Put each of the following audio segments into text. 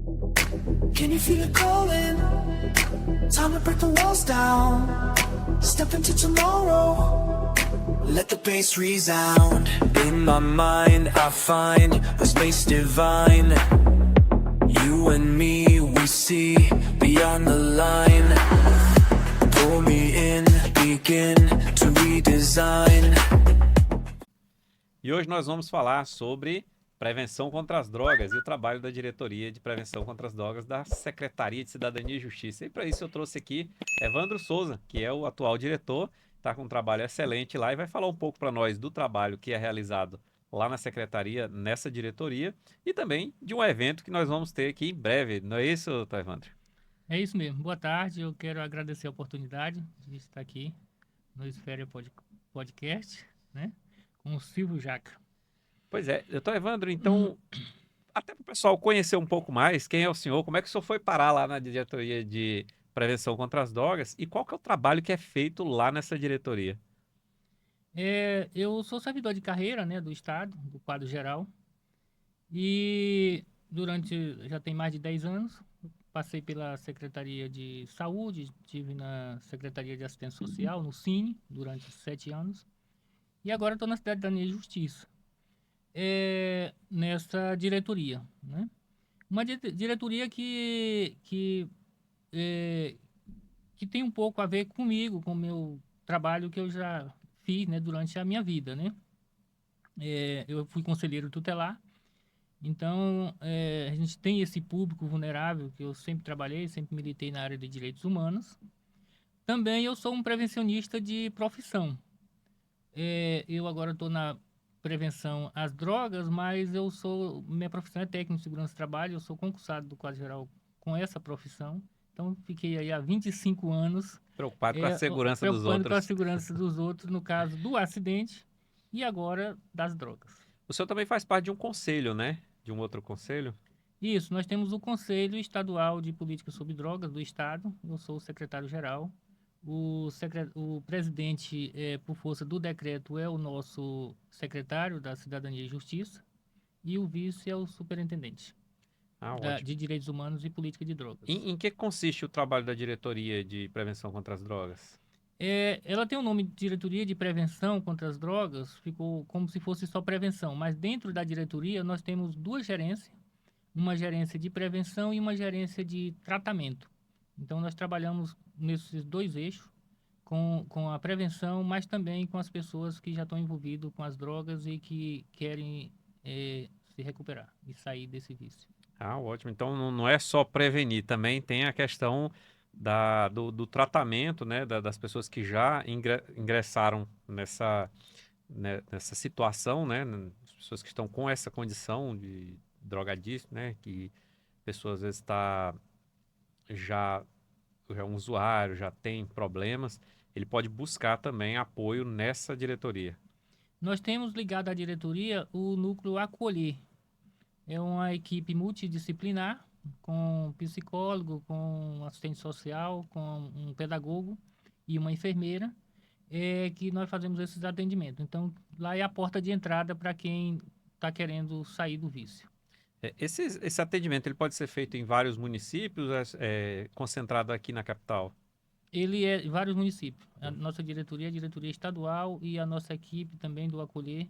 Can you feel it calling? Time to break the walls down. Step into tomorrow. Let the bass resound. In my mind I find a space divine. You and me, we see beyond the line. Pull me in, begin to redesign. E hoje nós vamos falar sobre prevenção contra as drogas e o trabalho da Diretoria de Prevenção contra as Drogas da Secretaria de Cidadania e Justiça. E para isso eu trouxe aqui Evandro Souza, que é o atual diretor, está com um trabalho excelente lá e vai falar um pouco para nós do trabalho que é realizado lá na Secretaria, nessa diretoria, e também de um evento que nós vamos ter aqui em breve. Não é isso, tá, Evandro? É isso mesmo. Boa tarde. Eu quero agradecer a oportunidade de estar aqui no Esfera Podcast, né? Com o Silvio Jaca. Pois é, doutor Evandro, então, até para o pessoal conhecer um pouco mais, quem é o senhor, como é que o senhor foi parar lá na Diretoria de Prevenção contra as Drogas e qual que é o trabalho que é feito lá nessa diretoria? Eu sou servidor de carreira, né, do Estado, do quadro geral, e já tem mais de 10 anos, passei pela Secretaria de Saúde, estive na Secretaria de Assistência Social, no Cine, durante 7 anos, e agora estou na Cidadania e Justiça, nessa diretoria, né? Uma diretoria que tem um pouco a ver comigo, com o meu trabalho que eu já fiz, né, durante a minha vida, né? Eu fui conselheiro tutelar, então a gente tem esse público vulnerável que eu sempre trabalhei, sempre militei na área de direitos humanos. Também eu sou um prevencionista de profissão. Eu agora estou na prevenção às drogas, mas minha profissão é técnico de segurança do trabalho, eu sou concursado do quadro geral com essa profissão. Então, fiquei aí há 25 anos Preocupado com a segurança dos preocupando com a outros. segurança dos outros, no caso do acidente e agora das drogas. O senhor também faz parte de um conselho, né? De um outro conselho? Isso, nós temos o Conselho Estadual de Política sobre Drogas do Estado, eu sou o secretário-geral. O presidente, por força do decreto, é o nosso secretário da Cidadania e Justiça e o vice é o superintendente Ótimo. de Direitos Humanos e Política de Drogas. Em que consiste o trabalho da Diretoria de Prevenção contra as Drogas? Ela tem o nome de Diretoria de Prevenção contra as Drogas, ficou como se fosse só prevenção, mas dentro da diretoria nós temos duas gerências, uma gerência de prevenção e uma gerência de tratamento. Então nós trabalhamos nesses dois eixos, com a prevenção, mas também com as pessoas que já estão envolvidas com as drogas e que querem se recuperar e sair desse vício. Ótimo. Então não é só prevenir, também tem a questão do tratamento, né, das pessoas que já ingressaram nessa situação, né, as pessoas que estão com essa condição de drogadicto, né, que a pessoa às vezes já é um usuário, já tem problemas, ele pode buscar também apoio nessa diretoria. Nós temos ligado à diretoria o núcleo Acolher. É uma equipe multidisciplinar, com psicólogo, com assistente social, com um pedagogo e uma enfermeira, que nós fazemos esses atendimentos. Então, lá é a porta de entrada para quem está querendo sair do vício. Esse atendimento ele pode ser feito em vários municípios, concentrado aqui na capital? Ele é em vários municípios. A nossa diretoria é a diretoria estadual e a nossa equipe também do Acolher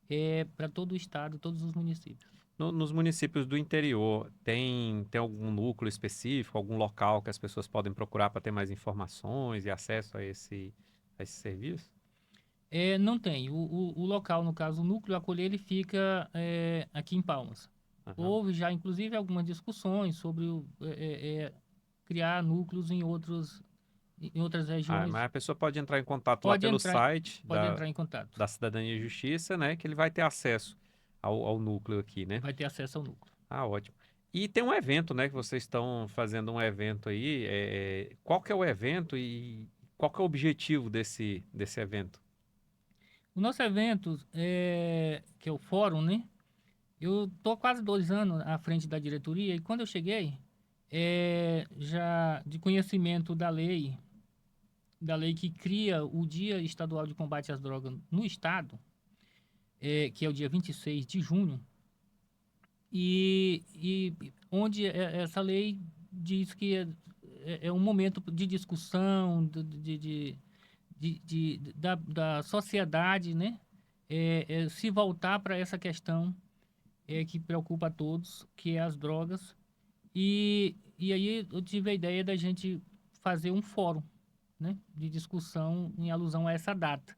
é para todo o estado, todos os municípios. Nos municípios do interior, tem algum núcleo específico, algum local que as pessoas podem procurar para ter mais informações e acesso a esse serviço? Não tem. O local, no caso, o núcleo Acolher, ele fica aqui em Palmas. Uhum. Houve já, inclusive, algumas discussões sobre criar núcleos em outras regiões. Mas a pessoa pode entrar em contato lá pelo site entrar em contato. da Cidadania e Justiça, né? Que ele vai ter acesso ao núcleo aqui, né? Vai ter acesso ao núcleo. Ótimo. E tem um evento, né? Que vocês estão fazendo um evento aí. Qual que é o evento e qual que é o objetivo desse evento? O nosso evento, que é o fórum, né? Eu estou quase 2 anos à frente da diretoria e quando eu cheguei, já de conhecimento da lei que cria o Dia Estadual de Combate às Drogas no Estado, que é o dia 26 de junho, e onde essa lei diz que é um momento de discussão da sociedade, né? Se voltar para essa questão que preocupa a todos, que é as drogas. E aí eu tive a ideia da gente fazer um fórum, né, de discussão em alusão a essa data.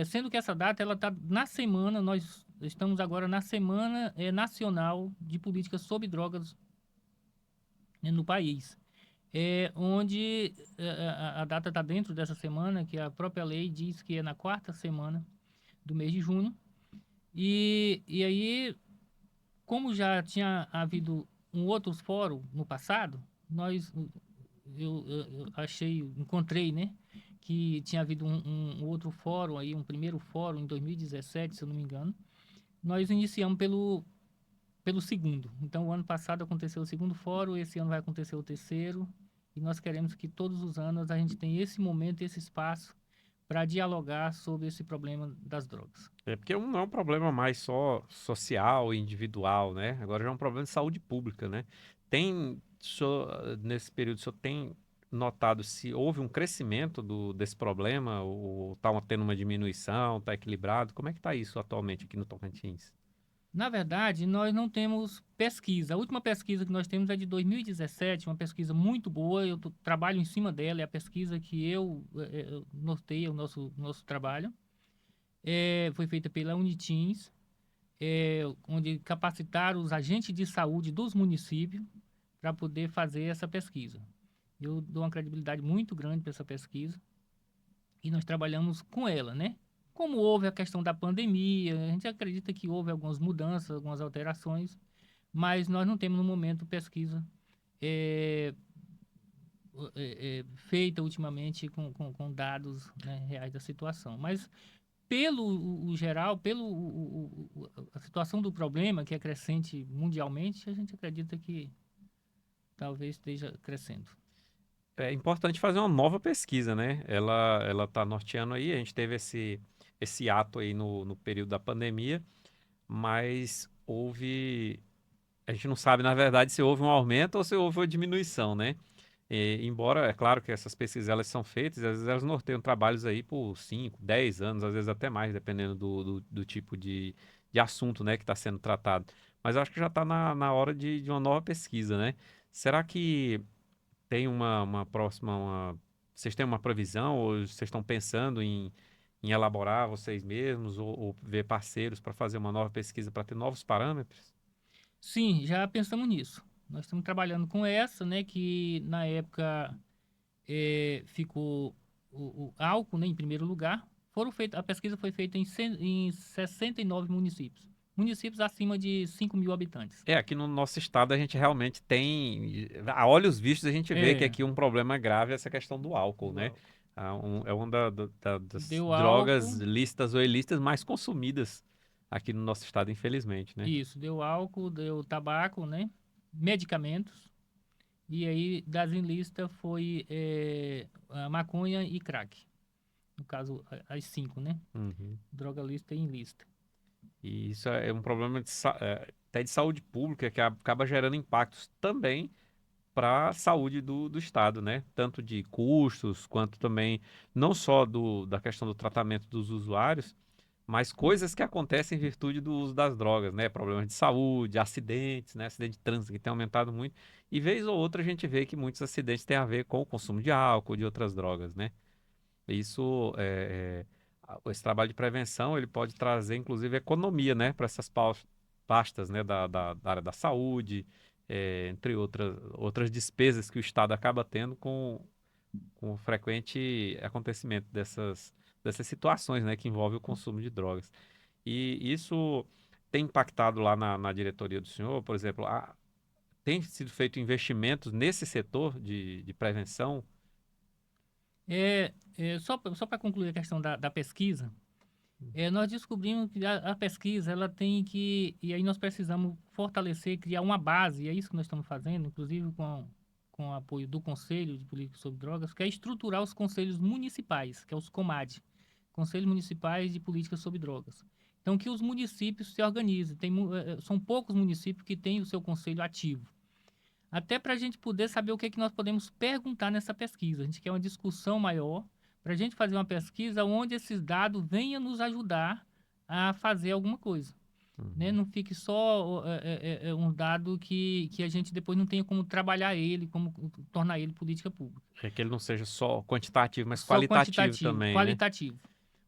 Sendo que essa data ela está na semana, nós estamos agora na Semana Nacional de Políticas sobre Drogas, né, no país. Onde a data está dentro dessa semana, que a própria lei diz que é na quarta semana do mês de junho. E aí, como já tinha havido um outro fórum no passado, eu encontrei, né, que tinha havido um outro fórum aí, um primeiro fórum em 2017, se eu não me engano. Nós iniciamos pelo segundo. Então, o ano passado aconteceu o segundo fórum, esse ano vai acontecer o terceiro, e nós queremos que todos os anos a gente tenha esse momento, esse espaço para dialogar sobre esse problema das drogas. Porque não é um problema mais só social e individual, né? Agora já é um problema de saúde pública, né? Nesse período, o senhor tem notado se houve um crescimento desse problema ou está tendo uma diminuição, está equilibrado? Como é que está isso atualmente aqui no Tocantins? Na verdade, nós não temos pesquisa. A última pesquisa que nós temos é de 2017, uma pesquisa muito boa. Eu trabalho em cima dela, é a pesquisa que eu norteio o nosso trabalho. Foi feita pela Unitins, onde capacitaram os agentes de saúde dos municípios para poder fazer essa pesquisa. Eu dou uma credibilidade muito grande para essa pesquisa e nós trabalhamos com ela, né? Como houve a questão da pandemia, a gente acredita que houve algumas mudanças, algumas alterações, mas nós não temos no momento pesquisa feita ultimamente com dados, né, reais da situação. Mas pelo o geral, a situação do problema, que é crescente mundialmente, a gente acredita que talvez esteja crescendo. É importante fazer uma nova pesquisa, né? Ela está norteando aí, a gente teve esse ato aí no período da pandemia, mas a gente não sabe, na verdade, se houve um aumento ou se houve uma diminuição, né? Embora, é claro que essas pesquisas elas são feitas, às vezes elas norteiam trabalhos aí por 5, 10 anos, às vezes até mais, dependendo do tipo de assunto, né, que está sendo tratado. Mas eu acho que já está na hora de uma nova pesquisa, né? Será que tem uma próxima, vocês têm uma previsão ou vocês estão pensando em elaborar vocês mesmos ou ver parceiros para fazer uma nova pesquisa para ter novos parâmetros? Sim, já pensamos nisso. Nós estamos trabalhando com essa, né, que na época ficou o álcool, né, em primeiro lugar. A pesquisa foi feita em 69 municípios. Municípios acima de 5 mil habitantes. Aqui no nosso estado a gente realmente tem, a olhos vistos a gente vê que É, aqui um problema grave é essa questão do álcool, do né? álcool. É uma das Deu drogas álcool, listas ou ilícitas mais consumidas aqui no nosso estado, infelizmente, né? isso, deu álcool, deu tabaco, né? Medicamentos. E aí, das ilícitas foi a maconha e crack. No caso, as 5, né? Uhum. Droga lícita e ilícita. E isso é um problema até de saúde pública que acaba gerando impactos também para a saúde do Estado, né? Tanto de custos, quanto também, não só da questão do tratamento dos usuários, mas coisas que acontecem em virtude do uso das drogas, né? Problemas de saúde, acidentes, né? Acidente de trânsito que tem aumentado muito. E vez ou outra a gente vê que muitos acidentes têm a ver com o consumo de álcool, de outras drogas, né? Isso, esse trabalho de prevenção, ele pode trazer, inclusive, economia, né? Para essas pastas, né? Da área da saúde, entre outras despesas que o Estado acaba tendo com o frequente acontecimento dessas situações, né, que envolvem o consumo de drogas. E isso tem impactado lá na diretoria do senhor, por exemplo, tem sido feito investimentos nesse setor de prevenção? Só para concluir a questão da pesquisa, nós descobrimos que a pesquisa ela tem que. E aí nós precisamos fortalecer, criar uma base, e é isso que nós estamos fazendo, inclusive com o apoio do Conselho de Política sobre Drogas, que é estruturar os conselhos municipais, que é os COMAD, Conselhos Municipais de Política sobre Drogas. Então, que os municípios se organizem. São poucos municípios que têm o seu conselho ativo. Até para a gente poder saber o que, é que nós podemos perguntar nessa pesquisa. A gente quer uma discussão maior para a gente fazer uma pesquisa onde esses dados venham nos ajudar a fazer alguma coisa. Né? Não fique só um dado que a gente depois não tenha como trabalhar ele, como tornar ele política pública. É que ele não seja só quantitativo, mas Só qualitativo também, né? qualitativo.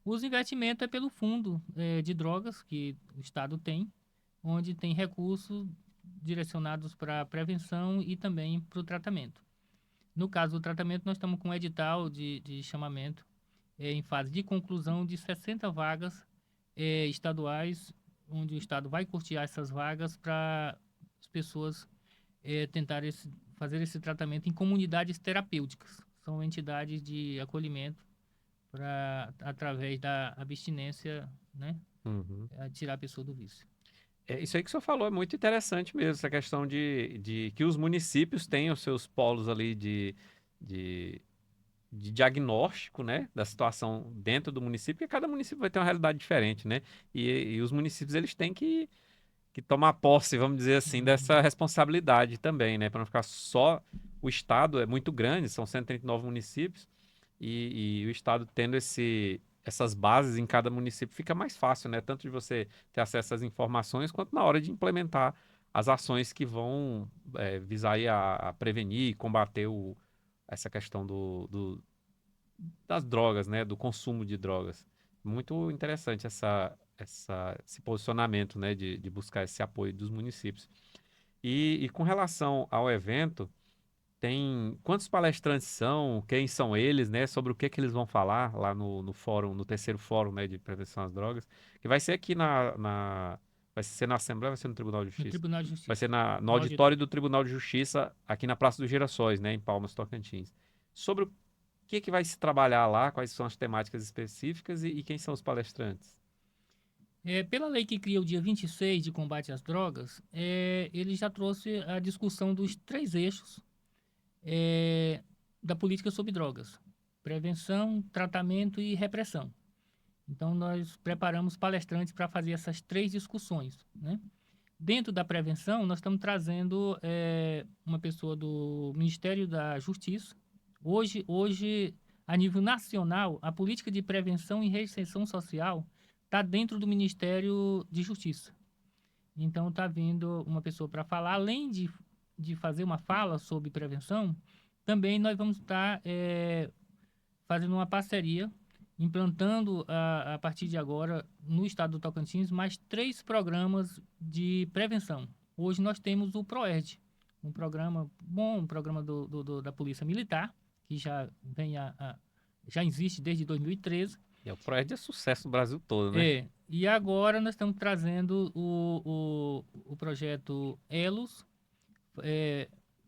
Os investimentos é pelo fundo de drogas que o Estado tem, onde tem recursos direcionados para prevenção e também para o tratamento. No caso do tratamento, nós estamos com um edital de chamamento em fase de conclusão de 60 vagas estaduais, onde o Estado vai custear essas vagas para as pessoas tentarem fazer esse tratamento em comunidades terapêuticas. São entidades de acolhimento através da abstinência, né, a tirar a pessoa do vício. Isso aí que o senhor falou é muito interessante mesmo, essa questão de que os municípios têm os seus polos ali de diagnóstico, né, da situação dentro do município, porque cada município vai ter uma realidade diferente, né? E os municípios eles têm que tomar posse, vamos dizer assim, dessa responsabilidade também, né? Para não ficar só o estado é muito grande, são 139 municípios e o estado tendo essas bases em cada município fica mais fácil, né? Tanto de você ter acesso às informações quanto na hora de implementar as ações que vão visar aí a prevenir e combater essa questão das drogas, né? Do consumo de drogas. Muito interessante esse posicionamento, né? De buscar esse apoio dos municípios. E com relação ao evento, quantos palestrantes são, quem são eles, né? Sobre o que eles vão falar lá no fórum, no terceiro fórum, né? De prevenção às drogas, que vai ser aqui vai ser na Assembleia, vai ser no Tribunal de No Justiça? Tribunal de Justiça. Vai ser no auditório do Tribunal de Justiça, aqui na Praça dos Girassóis, né, em Palmas, Tocantins. Sobre o que vai se trabalhar lá, quais são as temáticas específicas e quem são os palestrantes? Pela lei que cria o dia 26 de combate às drogas, ele já trouxe a discussão dos 3 eixos da política sobre drogas: prevenção, tratamento e repressão. Então, nós preparamos palestrantes para fazer essas 3 discussões, né? Dentro da prevenção, nós estamos trazendo uma pessoa do Ministério da Justiça. Hoje, a nível nacional, a política de prevenção e reinserção social está dentro do Ministério de Justiça. Então, está vindo uma pessoa para falar, além de fazer uma fala sobre prevenção, também nós vamos estar fazendo uma parceria, implantando a partir de agora, no estado do Tocantins, mais 3 programas de prevenção. Hoje nós temos o PROERD, um programa bom, um programa da Polícia Militar, que já existe desde 2013. O PROERD é sucesso no Brasil todo, né? E agora nós estamos trazendo o projeto ELOS,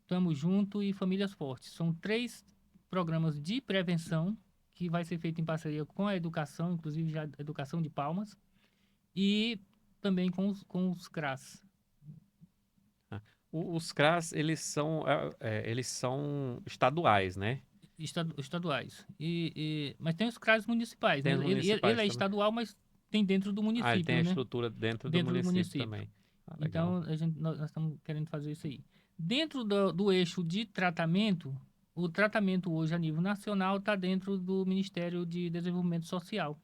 Tamo Junto e Famílias Fortes. São 3 programas de prevenção que vai ser feito em parceria com a educação, inclusive já a educação de Palmas, e também com os CRAS. Os CRAS, eles são estaduais, né? Estaduais. Mas tem os CRAS municipais, né? Ele é estadual, mas tem dentro do município, ele tem a né? estrutura dentro do município também. Então, nós estamos querendo fazer isso aí. Dentro do eixo de tratamento, o tratamento hoje a nível nacional está dentro do Ministério de Desenvolvimento Social.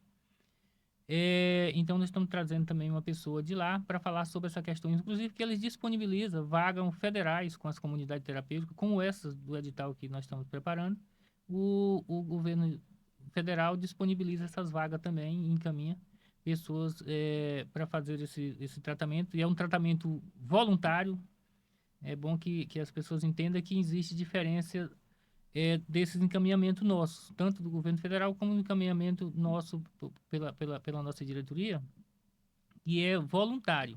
Então, nós estamos trazendo também uma pessoa de lá para falar sobre essa questão, inclusive que eles disponibilizam vagas federais com as comunidades terapêuticas, como essas do edital que nós estamos preparando. O governo federal disponibiliza essas vagas também e encaminha pessoas para fazer esse tratamento. E é um tratamento voluntário. É bom que as pessoas entendam que existe diferença desses encaminhamentos nossos, tanto do governo federal como do encaminhamento nosso pela nossa diretoria, e é voluntário.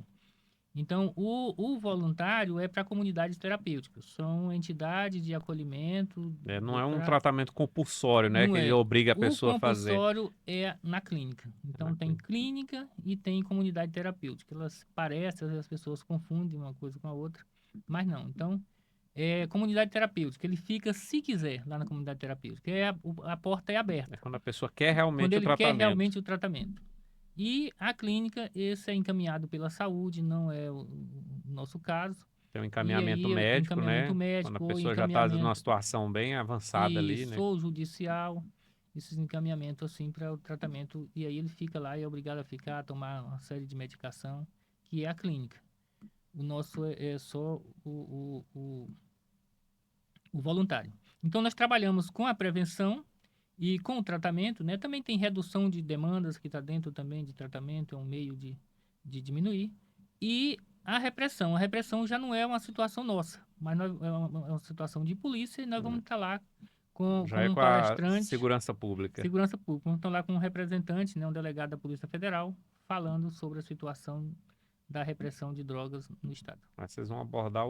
Então, o voluntário é para comunidades terapêuticas, são entidades de acolhimento. Não é um tratamento compulsório, né? Que obriga a pessoa a fazer. O compulsório é na clínica. Então, tem clínica e tem comunidade terapêutica. Elas parecem, às vezes as pessoas confundem uma coisa com a outra, mas não. Então, comunidade terapêutica, ele fica, se quiser, lá na comunidade terapêutica. A porta é aberta. É quando a pessoa quer realmente o tratamento. E a clínica, esse é encaminhado pela saúde, não é o nosso caso. Tem um E encaminhamento aí, médico, encaminhamento né? Quando a médico ou pessoa já está numa encaminhamento situação bem avançada e ali, né? sou judicial, esses encaminhamentos assim para o tratamento. E aí ele fica lá e é obrigado a ficar, a tomar uma série de medicação, que é a clínica. O nosso é só o voluntário. Então, nós trabalhamos com a prevenção e com o tratamento, né? Também tem redução de demandas que está dentro também de tratamento, é um meio de diminuir. E a repressão já não é uma situação nossa, mas é uma situação de polícia e nós vamos estar lá Já com é um com a palestrante, segurança pública. segurança pública, vamos estar lá com um representante, né, um delegado da Polícia Federal, falando sobre a situação da repressão de drogas no Estado. Mas vocês vão abordar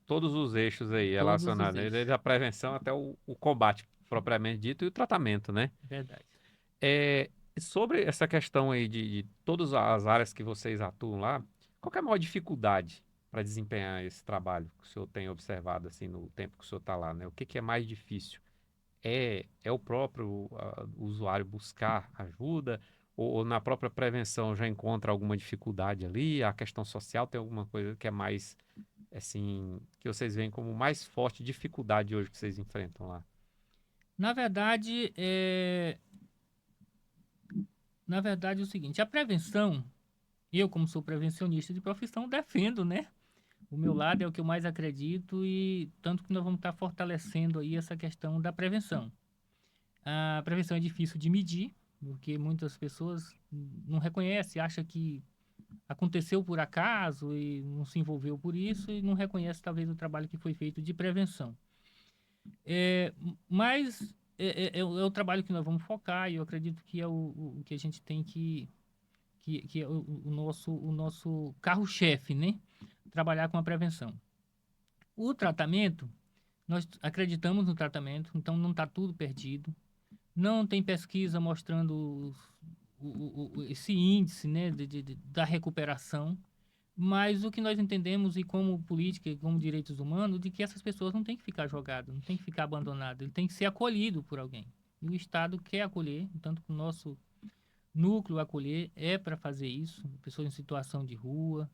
todos os eixos aí Todos os relacionados, né? eixos, Desde a prevenção até o combate propriamente dito e o tratamento, né? verdade. É, sobre essa questão aí de todas as áreas que vocês atuam lá, qual que é a maior dificuldade para desempenhar esse trabalho que o senhor tem observado assim no tempo que o senhor está lá, né? O que que é mais difícil? É o próprio usuário buscar ajuda ou na própria prevenção já encontra alguma dificuldade ali? A questão social tem alguma coisa que é mais, assim, que vocês veem como mais forte dificuldade hoje que vocês enfrentam lá? Na verdade, é o seguinte, a prevenção, eu como sou prevencionista de profissão, defendo, né? O meu lado é o que eu mais acredito e tanto que nós vamos estar fortalecendo aí essa questão da prevenção. A prevenção é difícil de medir, porque muitas pessoas não reconhecem, acham que aconteceu por acaso e não se envolveu por isso e não reconhece talvez o trabalho que foi feito de prevenção. Mas é o trabalho que nós vamos focar e eu acredito que é o que a gente tem que é o nosso carro-chefe, né? Trabalhar com a prevenção. O tratamento, nós acreditamos no tratamento, então não está tudo perdido. Não tem pesquisa mostrando esse índice, né, da recuperação, mas o que nós entendemos e como política e como direitos humanos, de que essas pessoas não têm que ficar jogadas, não têm que ficar abandonadas, ele tem que ser acolhido por alguém. E o Estado quer acolher, tanto que o nosso núcleo acolher é para fazer isso, pessoas em situação de rua,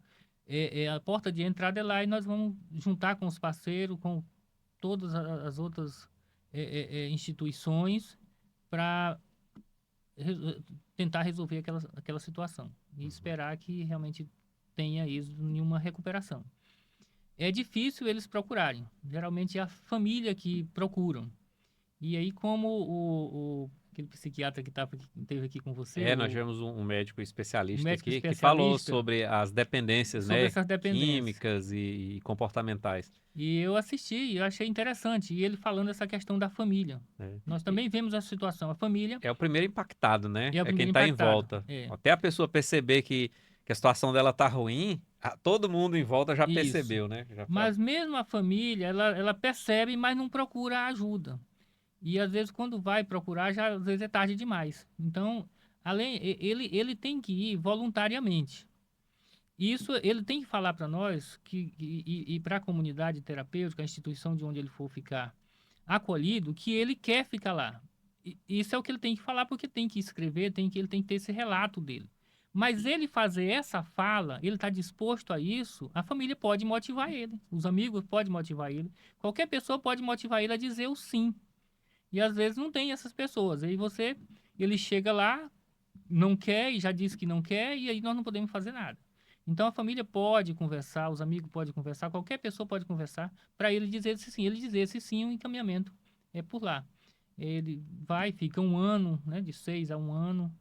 a porta de entrada é lá e nós vamos juntar com os parceiros, com todas as outras instituições para tentar resolver aquela situação e esperar que realmente tenha êxito em uma recuperação. É difícil eles procurarem, geralmente é a família que procuram. E aí, como aquele psiquiatra que esteve aqui com você, Nós tivemos um médico o especialista médico aqui que falou especialista, sobre as dependências, sobre né, essas dependências. químicas e comportamentais. E eu assisti e eu achei interessante. E ele falando essa questão da família. Né? Nós também vemos a situação. A família É o primeiro impactado, né? é o É quem primeiro está em impactado. volta. É, Até a pessoa perceber que a situação dela tá ruim, todo mundo em volta já isso. percebeu, né? Mas mesmo a família, ela percebe, mas não procura ajuda. E às vezes quando vai procurar, já às vezes é tarde demais. Então, ele tem que ir voluntariamente. Isso ele tem que falar para nós e para a comunidade terapêutica, a instituição de onde ele for ficar acolhido, que ele quer ficar lá. Isso é o que ele tem que falar, porque tem que escrever, ele tem que ter esse relato dele. Mas ele fazer essa fala, ele está disposto a isso, a família pode motivar ele, os amigos podem motivar ele, qualquer pessoa pode motivar ele a dizer o sim. E às vezes não tem essas pessoas. Aí ele chega lá, não quer e já disse que não quer, e aí nós não podemos fazer nada. Então a família pode conversar, os amigos podem conversar, qualquer pessoa pode conversar para ele dizer esse sim. Ele dizer esse sim, o encaminhamento é por lá. Ele vai, fica um ano, né, de 6 a 1 ano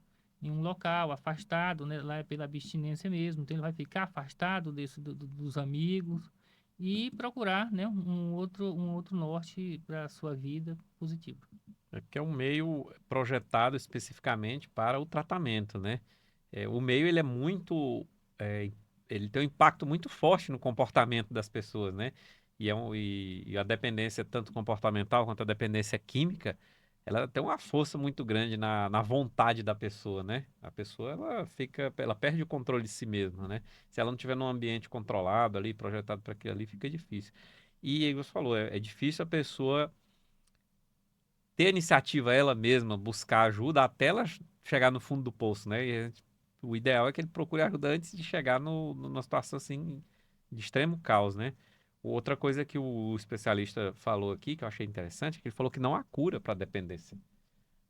em um local, afastado, né, lá é pela abstinência mesmo. Então ele vai ficar afastado dos amigos e procurar, né, um outro norte para a sua vida positivo. É que é um meio projetado especificamente para o tratamento, né? O meio ele é muito, é, ele tem um impacto muito forte no comportamento das pessoas, né? E a dependência tanto comportamental quanto a dependência química, ela tem uma força muito grande na vontade da pessoa, né? A pessoa ela perde o controle de si mesma, né? Se ela não estiver num ambiente controlado ali, projetado para aquilo ali, fica difícil. E aí você falou, é difícil a pessoa ter a iniciativa ela mesma, buscar ajuda até ela chegar no fundo do poço, né? E a gente o ideal é que ele procure ajuda antes de chegar numa situação assim de extremo caos, né? Outra coisa que o especialista falou aqui, que eu achei interessante, é que ele falou que não há cura para dependência.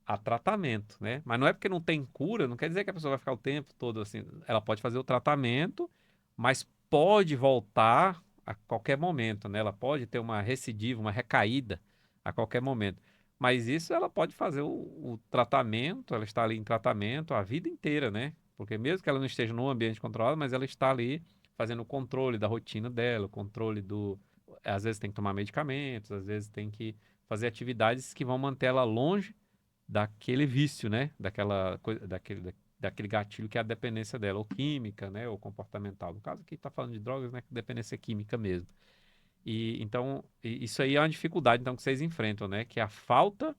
Há tratamento, né? Mas não é porque não tem cura, não quer dizer que a pessoa vai ficar o tempo todo assim. Ela pode fazer o tratamento, mas pode voltar a qualquer momento, né? Ela pode ter uma recidiva, uma recaída a qualquer momento. Mas isso ela pode fazer o tratamento, ela está ali em tratamento a vida inteira, né? Porque mesmo que ela não esteja num ambiente controlado, mas ela está ali fazendo o controle da rotina dela, o controle do. Às vezes tem que tomar medicamentos, às vezes tem que fazer atividades que vão manter ela longe daquele vício, né? Daquela coisa, daquele gatilho que é a dependência dela, ou química, né? Ou comportamental. No caso aqui está falando de drogas, né? Dependência química mesmo. E então isso aí é uma dificuldade então que vocês enfrentam, né? Que é a falta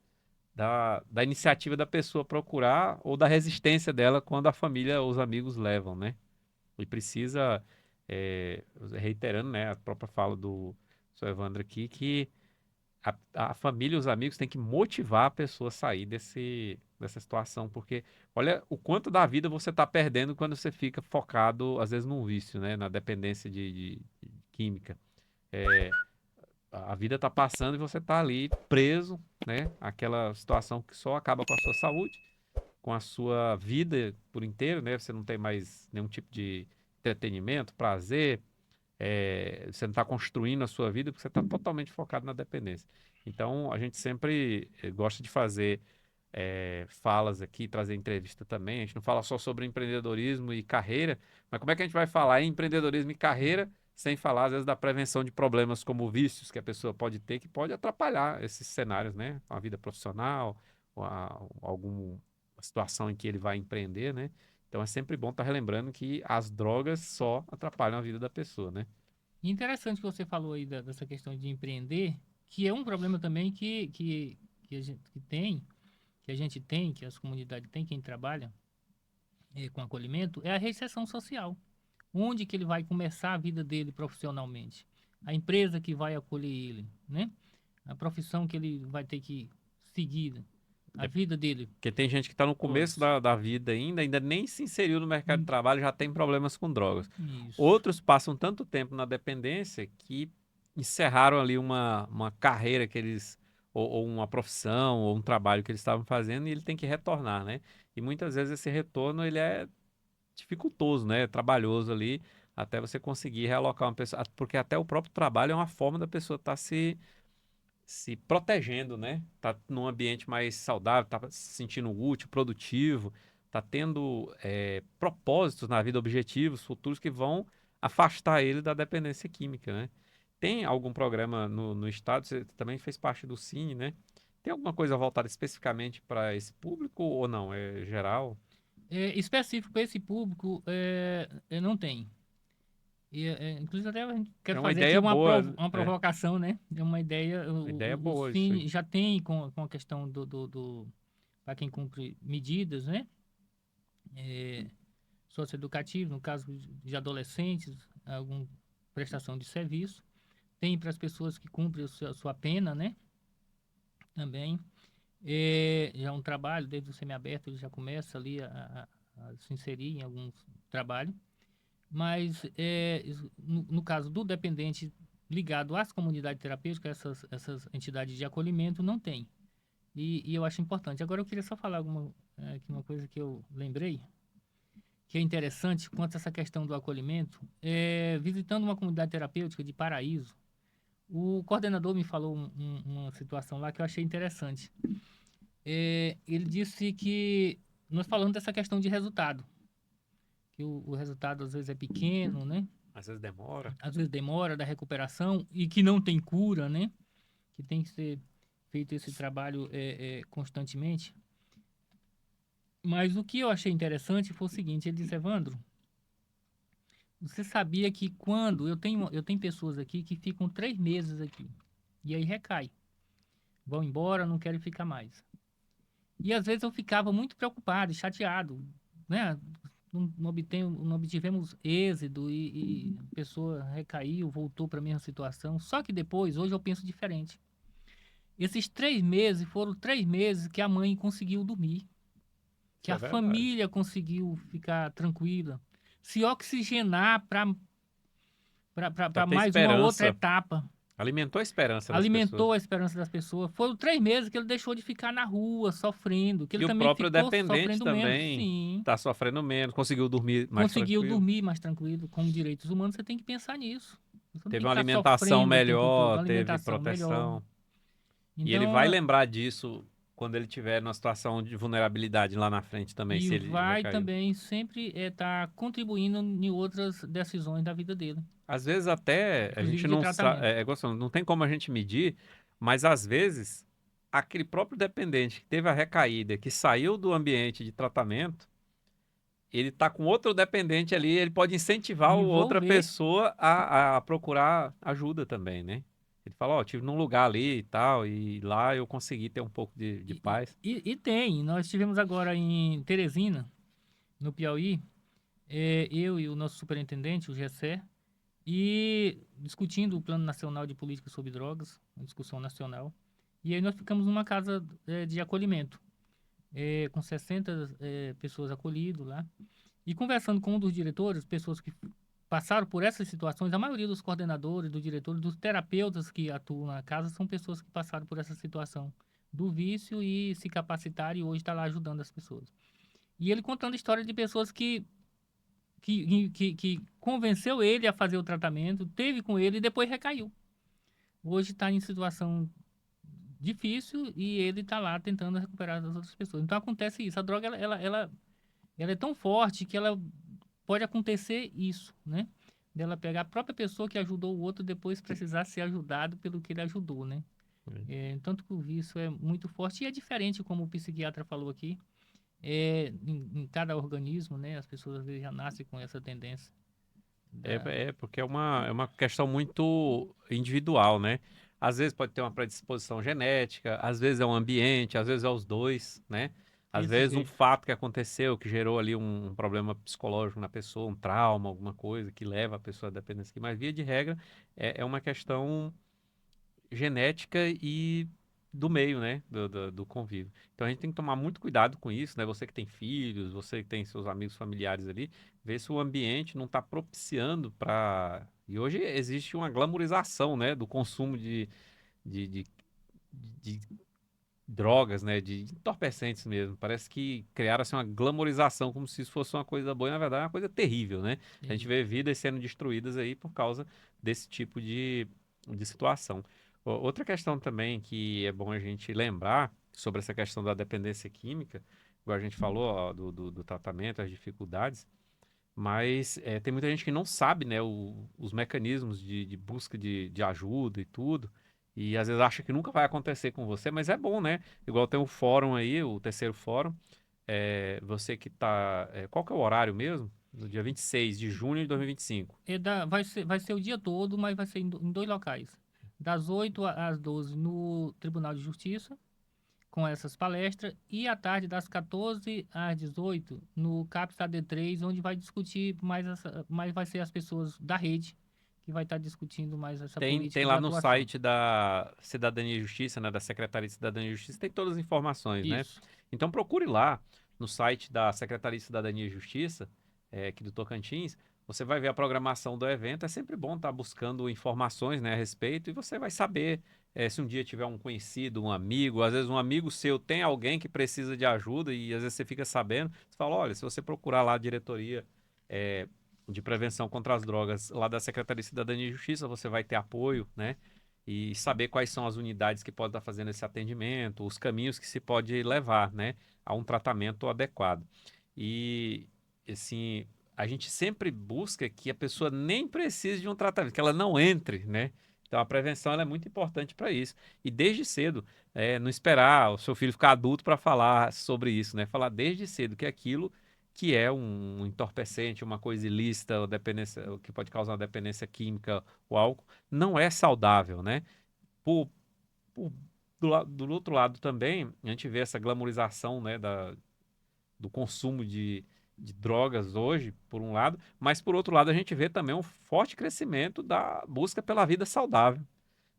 da iniciativa da pessoa procurar ou da resistência dela quando a família ou os amigos levam, né? E precisa, reiterando, né? A própria fala do Sr. Evandro aqui, que a família e os amigos têm que motivar a pessoa a sair dessa situação, porque olha o quanto da vida você está perdendo quando você fica focado, às vezes, num vício, né? Na dependência de química. É, a vida está passando e você está ali preso, né? Aquela situação que só acaba com a sua saúde, com a sua vida por inteiro, né? Você não tem mais nenhum tipo de entretenimento, prazer, você não está construindo a sua vida porque você está totalmente focado na dependência. Então, a gente sempre gosta de fazer falas aqui, trazer entrevista também. A gente não fala só sobre empreendedorismo e carreira, mas como é que a gente vai falar em empreendedorismo e carreira sem falar, às vezes, da prevenção de problemas como vícios que a pessoa pode ter, que pode atrapalhar esses cenários, né? A vida profissional, ou alguma situação em que ele vai empreender, né? Então, é sempre bom estar relembrando que as drogas só atrapalham a vida da pessoa, né? E interessante que você falou aí dessa questão de empreender, que é um problema também que a gente tem, que as comunidades têm, quem trabalha com acolhimento, é a reinserção social. Onde que ele vai começar a vida dele profissionalmente? A empresa que vai acolher ele, né? A profissão que ele vai ter que seguir, a É vida dele porque tem gente que está no começo todos. da vida ainda nem se inseriu no mercado de Hum, trabalho, já tem problemas com drogas. Isso. Outros passam tanto tempo na dependência que encerraram ali uma carreira que eles, ou uma profissão, ou um trabalho que eles estavam fazendo e ele tem que retornar, né? E muitas vezes esse retorno ele é dificultoso, né? É trabalhoso ali, até você conseguir realocar uma pessoa, porque até o próprio trabalho é uma forma da pessoa estar se protegendo, né? Tá num ambiente mais saudável, tá se sentindo útil, produtivo, tá tendo propósitos na vida, objetivos futuros que vão afastar ele da dependência química, né? Tem algum programa no estado? Você também fez parte do Cine, né? Tem alguma coisa voltada especificamente para esse público ou não? É geral? Específico para esse público, não tem. Inclusive, até a gente É quero uma fazer aqui ideia boa, uma né? provocação, né? É uma ideia. Uma ideia O boa isso aí. Cine já tem com a questão para quem cumpre medidas, né? É, socioeducativo, no caso de adolescentes, alguma prestação de serviço. Tem para as pessoas que cumprem a sua pena, né? Também. Já é um trabalho, desde o semiaberto, ele já começa ali a se inserir em algum trabalho. Mas, no caso do dependente ligado às comunidades terapêuticas, essas entidades de acolhimento, não tem. E eu acho importante. Agora, eu queria só falar aqui uma coisa que eu lembrei, que é interessante quanto a essa questão do acolhimento. Visitando uma comunidade terapêutica de Paraíso, o coordenador me falou uma situação lá que eu achei interessante. Ele disse que nós falamos dessa questão de resultado, que o resultado às vezes é pequeno, né? Às vezes demora. Às vezes demora da recuperação e que não tem cura, né? Que tem que ser feito esse trabalho constantemente. Mas o que eu achei interessante foi o seguinte, ele disse, Evandro, você sabia que quando eu tenho pessoas aqui que ficam 3 meses aqui e aí recai, vão embora, não querem ficar mais. E às vezes eu ficava muito preocupado, chateado, né? Não obtivemos êxito e a pessoa recaiu, voltou para a mesma situação. Só que depois, hoje eu penso diferente. Esses 3 meses foram 3 meses que a mãe conseguiu dormir. que Isso é a verdade. família conseguiu ficar tranquila, se oxigenar para Pra ter mais uma outra esperança. etapa. Alimentou a esperança das pessoas. Alimentou a esperança das pessoas. Foram 3 meses que ele deixou de ficar na rua sofrendo, que ele E o também próprio ficou dependente sofrendo menos. também Sim. tá sofrendo menos, conseguiu dormir mais Conseguiu tranquilo. dormir mais tranquilo. Como direitos humanos, você tem que pensar nisso. Você não tem Teve que uma estar alimentação sofrendo o tempo todo. melhor, Uma teve alimentação melhor. proteção. E ele vai Então, lembrar disso quando ele tiver numa situação de vulnerabilidade lá na frente também, e se ele vai recaiu. também sempre estar contribuindo em outras decisões da vida dele, Às vezes até a inclusive gente de não sabe, tratamento. gostoso, não tem como a gente medir, mas às vezes aquele próprio dependente que teve a recaída, que saiu do ambiente de tratamento, ele tá com outro dependente ali, ele pode incentivar outra Envolver. pessoa a procurar ajuda também, né? Ele fala, ó, tive num lugar ali e tal, e lá eu consegui ter um pouco de paz. E tem. Nós tivemos agora em Teresina, no Piauí, eu e o nosso superintendente, o Gessé, e discutindo o Plano Nacional de Política sobre Drogas, uma discussão nacional. E aí nós ficamos numa casa de acolhimento, com 60 pessoas acolhidas lá. E conversando com um dos diretores, pessoas que passaram por essas situações, a maioria dos coordenadores, dos diretores, dos terapeutas que atuam na casa são pessoas que passaram por essa situação do vício e se capacitaram e hoje está lá ajudando as pessoas. E ele contando a história de pessoas que convenceu ele a fazer o tratamento, teve com ele e depois recaiu. Hoje está em situação difícil e ele está lá tentando recuperar as outras pessoas. Então acontece isso. A droga ela é tão forte que ela pode acontecer isso, né? Dela pegar a própria pessoa que ajudou o outro depois precisar ser ajudado pelo que ele ajudou, né? Tanto que o vício é muito forte e é diferente, como o psiquiatra falou aqui, em cada organismo, né? As pessoas às vezes já nascem com essa tendência. Porque é uma questão muito individual, né? Às vezes pode ter uma predisposição genética, às vezes é um ambiente, às vezes é os dois, né? Às vezes um Esse, fato que aconteceu, que gerou ali um problema psicológico na pessoa, um trauma, alguma coisa que leva a pessoa à dependência. Mas via de regra é uma questão genética e do meio, né? Do convívio. Então a gente tem que tomar muito cuidado com isso, né? Você que tem filhos, você que tem seus amigos familiares ali, ver se o ambiente não está propiciando para. E hoje existe uma glamorização, né? Do consumo de, de, de drogas, né? De entorpecentes mesmo. Parece que criaram assim, uma glamorização como se isso fosse uma coisa boa, e na verdade é uma coisa terrível, né? A gente vê vidas sendo destruídas aí por causa desse tipo de situação. Outra questão também que é bom a gente lembrar sobre essa questão da dependência química, igual a gente falou, ó, do tratamento, as dificuldades, mas tem muita gente que não sabe, né, os mecanismos de busca de ajuda e tudo, e às vezes acha que nunca vai acontecer com você, mas é bom, né? Igual tem o fórum aí, o terceiro fórum, você que tá... qual que é o horário mesmo? No dia 26 de junho de 2025. vai ser o dia todo, mas vai ser em dois locais. Das 8 às 12 no Tribunal de Justiça, com essas palestras, e à tarde, das 14 às 18 no CAPS AD3, onde vai discutir mais vai ser as pessoas da rede que vai estar discutindo mais essa Tem política de lá no atuação. site da Cidadania e Justiça, né, da Secretaria de Cidadania e Justiça, tem todas as informações, né? Isso. Então procure lá no site da Secretaria de Cidadania e Justiça, aqui do Tocantins, você vai ver a programação do evento. É sempre bom estar buscando informações, né, a respeito, e você vai saber se um dia tiver um conhecido, um amigo, às vezes um amigo seu tem alguém que precisa de ajuda e às vezes você fica sabendo, você fala, olha, se você procurar lá a diretoria é, de prevenção contra as drogas lá da Secretaria de Cidadania e Justiça, você vai ter apoio, né? E saber quais são as unidades que podem estar fazendo esse atendimento, os caminhos que se pode levar, né, a um tratamento adequado. E, assim, a gente sempre busca que a pessoa nem precise de um tratamento, que ela não entre, né? Então, a prevenção ela é muito importante para isso. E desde cedo, não esperar o seu filho ficar adulto para falar sobre isso, né? Falar desde cedo que aquilo que é um entorpecente, uma coisa ilícita, ou dependência, o que pode causar uma dependência química, o álcool, não é saudável, né? Por, do outro lado também, a gente vê essa glamorização, né, do consumo de drogas hoje, por um lado, mas por outro lado a gente vê também um forte crescimento da busca pela vida saudável.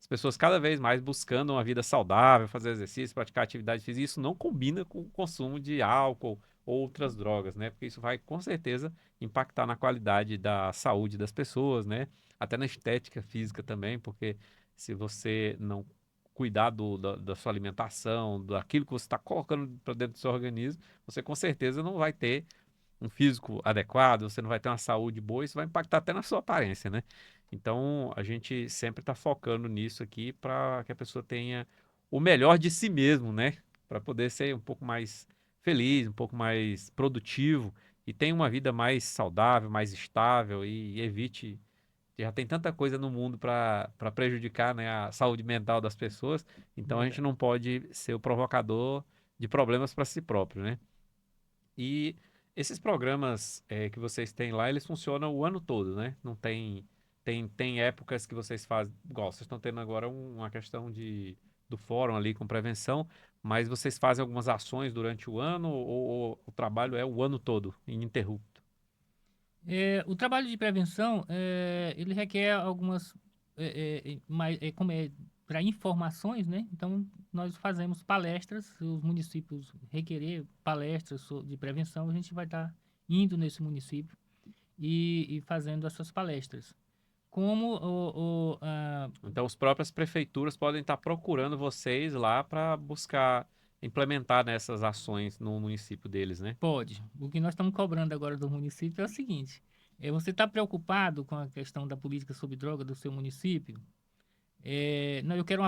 As pessoas cada vez mais buscando uma vida saudável, fazer exercício, praticar atividade física, isso não combina com o consumo de álcool outras drogas, né? Porque isso vai com certeza impactar na qualidade da saúde das pessoas, né? Até na estética física também, porque se você não cuidar da sua alimentação, daquilo que você está colocando para dentro do seu organismo, você com certeza não vai ter um físico adequado, você não vai ter uma saúde boa, isso vai impactar até na sua aparência, né? Então, a gente sempre está focando nisso aqui para que a pessoa tenha o melhor de si mesmo, né? Para poder ser um pouco mais feliz, um pouco mais produtivo e tenha uma vida mais saudável, mais estável e evite. Já tem tanta coisa no mundo para prejudicar, né, a saúde mental das pessoas, então a gente Verdade. não pode ser o provocador de problemas para si próprio, né? E esses programas que vocês têm lá, eles funcionam o ano todo, né? Não tem épocas que vocês fazem, igual vocês estão tendo agora uma questão do fórum ali com prevenção, mas vocês fazem algumas ações durante o ano ou o trabalho é o ano todo, ininterrupto? O trabalho de prevenção, ele requer algumas, como é para informações, né? Então, nós fazemos palestras, se os municípios requerer palestras de prevenção, a gente vai estar indo nesse município e fazendo essas palestras. Como Então, as próprias prefeituras podem estar procurando vocês lá para buscar implementar nessas ações no município deles, né? pode. O que nós estamos cobrando agora do município é o seguinte: você está preocupado com a questão da política sobre droga do seu município? Não, eu quero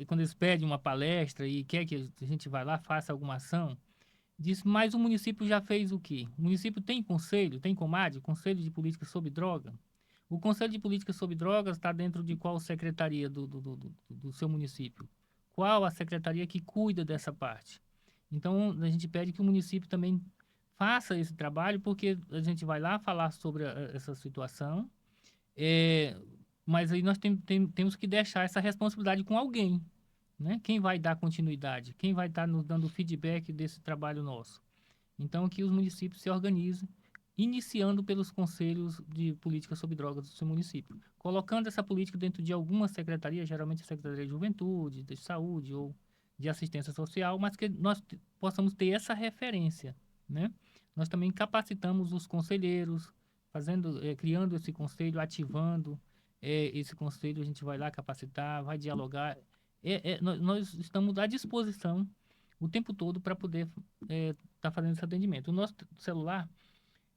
quando eles pedem uma palestra e quer que a gente vá lá, faça alguma ação, diz, mas o município já fez o quê? O município tem conselho, tem COMAD, Conselho de Política sobre Droga. O Conselho de Política sobre Drogas está dentro de qual secretaria do seu município? Qual a secretaria que cuida dessa parte? Então, a gente pede que o município também faça esse trabalho, porque a gente vai lá falar sobre essa situação, é, mas aí nós temos que deixar essa responsabilidade com alguém, né? Quem vai dar continuidade? Quem vai estar nos dando feedback desse trabalho nosso? Então, que os municípios se organizem, iniciando pelos conselhos de política sobre drogas do seu município, colocando essa política dentro de alguma secretaria, geralmente a Secretaria de Juventude, de Saúde ou de Assistência Social, mas que nós possamos ter essa referência, né? Nós também capacitamos os conselheiros, criando esse conselho, ativando esse conselho, a gente vai lá capacitar, vai dialogar. Nós estamos à disposição o tempo todo para poder estar fazendo esse atendimento. O nosso celular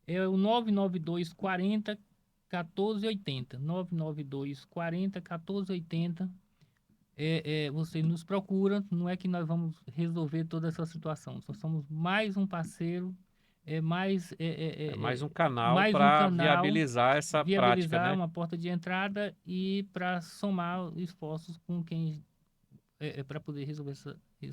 é o 992 40 1480. 992 40 1480. Você nos procura, não é que nós vamos resolver toda essa situação. Nós somos mais um parceiro, É mais um canal mais um para canal, viabilizar essa prática, viabilizar né? uma porta de entrada e para somar esforços com quem para poder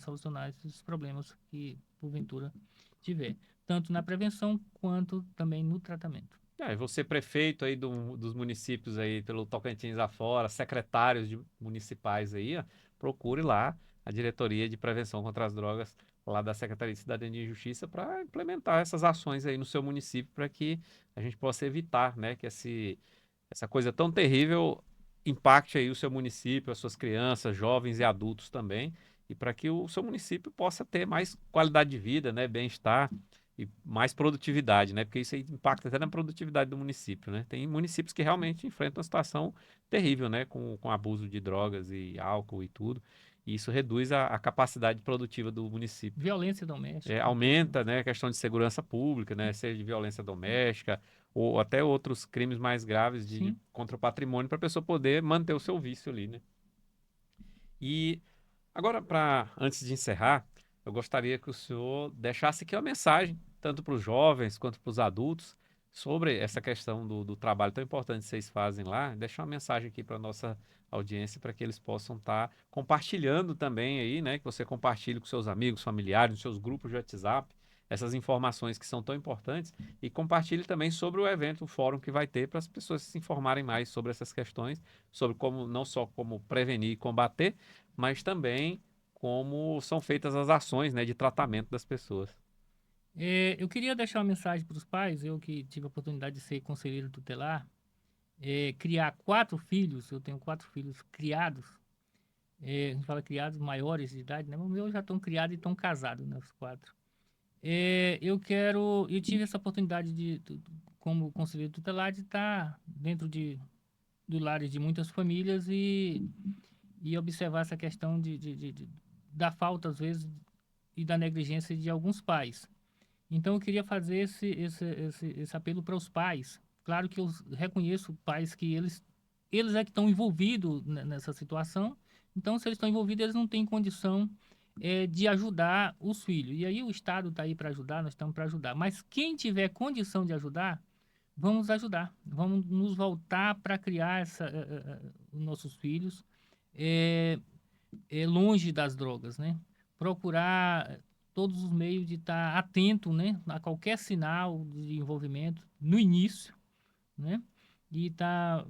solucionar esses problemas que porventura tiver, tanto na prevenção quanto também no tratamento. E você prefeito aí dos municípios aí pelo Tocantins afora, secretários municipais aí, ó, procure lá a Diretoria de Prevenção contra as Drogas lá da Secretaria de Cidadania e Justiça para implementar essas ações aí no seu município para que a gente possa evitar, né, que essa coisa tão terrível impacte aí o seu município, as suas crianças, jovens e adultos também, e para que o seu município possa ter mais qualidade de vida, né, bem-estar e mais produtividade, né? Porque isso aí impacta até na produtividade do município, né? Tem municípios que realmente enfrentam uma situação terrível, né? Com abuso de drogas e álcool e tudo. E isso reduz a capacidade produtiva do município. Violência doméstica também. Aumenta, né, a questão de segurança pública, né? Seja de violência doméstica ou até outros crimes mais graves Sim. contra o patrimônio para a pessoa poder manter o seu vício ali, né? E agora, antes de encerrar, eu gostaria que o senhor deixasse aqui uma mensagem, tanto para os jovens quanto para os adultos, sobre essa questão do trabalho tão importante que vocês fazem lá. Deixar uma mensagem aqui para a nossa audiência, para que eles possam estar compartilhando também aí, né? Que você compartilhe com seus amigos, familiares, nos seus grupos de WhatsApp, essas informações que são tão importantes e compartilhe também sobre o evento, o fórum que vai ter para as pessoas se informarem mais sobre essas questões, sobre como não só como prevenir e combater, mas também como são feitas as ações, né, de tratamento das pessoas. Eu queria deixar uma mensagem para os pais, eu que tive a oportunidade de ser conselheiro tutelar, criar 4 filhos, eu tenho 4 filhos criados, a gente fala criados maiores de idade, né? Mas os meus já estão criados e estão casados, né, os 4. Eu tive essa oportunidade como conselheiro tutelar, de estar dentro do lares de muitas famílias e observar essa questão da falta, às vezes, e da negligência de alguns pais. Então, eu queria fazer esse apelo para os pais. Claro que eu reconheço pais que eles é que estão envolvidos nessa situação. Então, se eles estão envolvidos, eles não têm condição de ajudar os filhos. E aí o Estado está aí para ajudar, nós estamos para ajudar. Mas quem tiver condição de ajudar, vamos ajudar. Vamos nos voltar para criar os nossos filhos eh, longe das drogas, né? Procurar todos os meios de estar atento, né, a qualquer sinal de envolvimento no início, né? E estar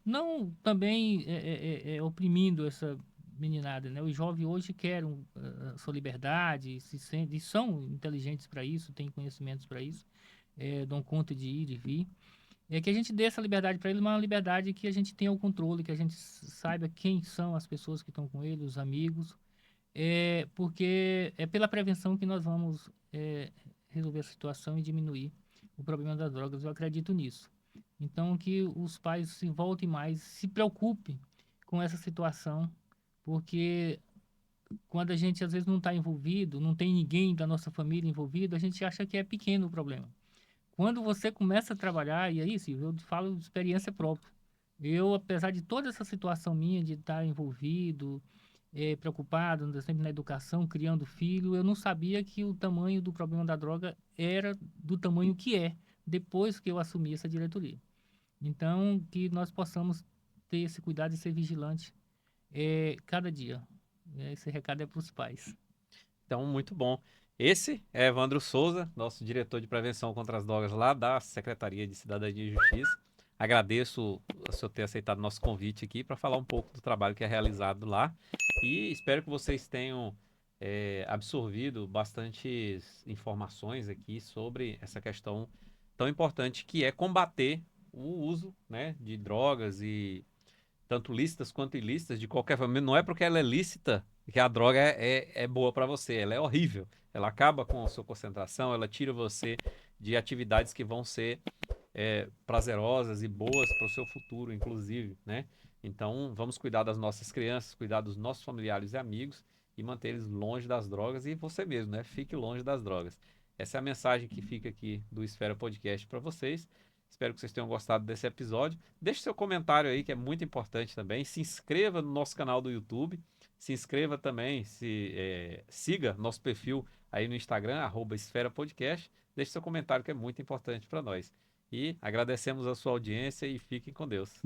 não também oprimindo essa meninada, né? O jovem hoje quer a sua liberdade, se sente, e são inteligentes para isso, têm conhecimentos para isso, dão conta de ir e vir. É que a gente dê essa liberdade para ele, mas uma liberdade que a gente tenha o controle, que a gente saiba quem são as pessoas que estão com ele, os amigos, porque é pela prevenção que nós vamos resolver a situação e diminuir o problema das drogas. Eu acredito nisso. Então, que os pais se voltem mais, se preocupem com essa situação, porque quando a gente às vezes não está envolvido, não tem ninguém da nossa família envolvido, a gente acha que é pequeno o problema. Quando você começa a trabalhar, e é isso, eu falo de experiência própria. Eu, apesar de toda essa situação minha de estar envolvido, preocupado, sempre na educação, criando filho, eu não sabia que o tamanho do problema da droga era do tamanho que é, depois que eu assumi essa diretoria. Então, que nós possamos ter esse cuidado e ser vigilante cada dia. Esse recado é para os pais. Então, muito bom. Esse é Evandro Souza, nosso diretor de prevenção contra as drogas lá da Secretaria de Cidadania e Justiça. Agradeço o senhor ter aceitado nosso convite aqui para falar um pouco do trabalho que é realizado lá e espero que vocês tenham absorvido bastantes informações aqui sobre essa questão tão importante que é combater o uso, né, de drogas e tanto lícitas quanto ilícitas, de qualquer forma. Não é porque ela é lícita que a droga é boa para você, ela é horrível. Ela acaba com a sua concentração, ela tira você de atividades que vão ser prazerosas e boas para o seu futuro, inclusive, né? Então, vamos cuidar das nossas crianças, cuidar dos nossos familiares e amigos e manter eles longe das drogas e você mesmo, né? Fique longe das drogas. Essa é a mensagem que fica aqui do Esfera Podcast para vocês. Espero que vocês tenham gostado desse episódio. Deixe seu comentário aí, que é muito importante também. Se inscreva no nosso canal do YouTube. Se inscreva também, siga nosso perfil aí no Instagram, @Esfera Podcast. Deixe seu comentário, que é muito importante para nós. E agradecemos a sua audiência e fiquem com Deus.